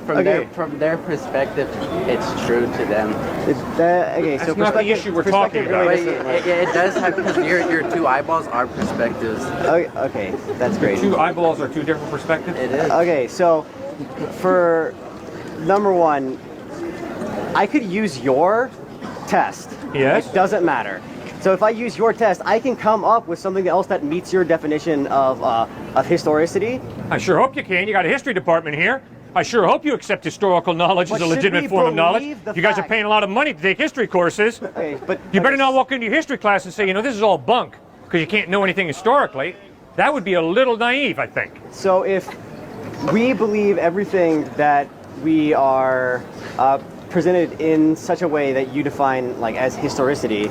But from their perspective, it's true to them. Okay, That's not the issue we're talking about. But it does have, because your two eyeballs are perspectives. Okay, that's great. Two eyeballs are two different perspectives? It is. Okay, so for number one, I could use your test. Yes. It doesn't matter. So if I use your test, I can come up with something else that meets your definition of historicity. I sure hope you can. You got a history department here. I sure hope you accept historical knowledge as a legitimate form of knowledge. You guys are paying a lot of money to take history courses. Okay, but you better not walk into your history class and say, you know, this is all bunk, because you can't know anything historically. That would be a little naive, I think. So if we believe everything that we are presented in such a way that you define like as historicity,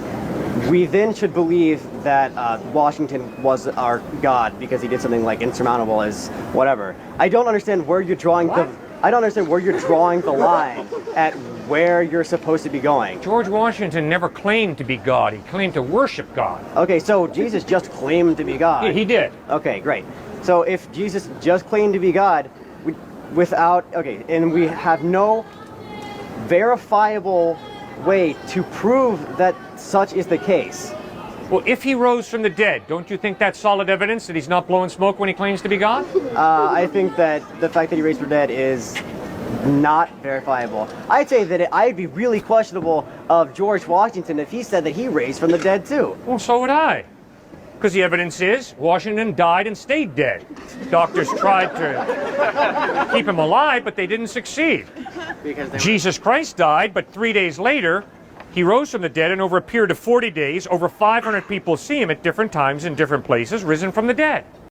we then should believe that Washington was our god because he did something like insurmountable as whatever. I don't understand where you're drawing the line at where you're supposed to be going. George Washington never claimed to be God. He claimed to worship God. Okay, so Jesus just claimed to be God. Yeah, he did. Okay, great. So if Jesus just claimed to be God, and we have no verifiable way to prove that such is the case. Well, if he rose from the dead, don't you think that's solid evidence that he's not blowing smoke when he claims to be God? I think that the fact that he raised from the dead is not verifiable. I'd say that I'd be really questionable of George Washington if he said that he raised from the dead too. Well, so would I. Because the evidence is Washington died and stayed dead. Doctors tried to keep him alive, but they didn't succeed. Jesus Christ died, but 3 days later, he rose from the dead, and over a period of 40 days, over 500 people see him at different times in different places, risen from the dead.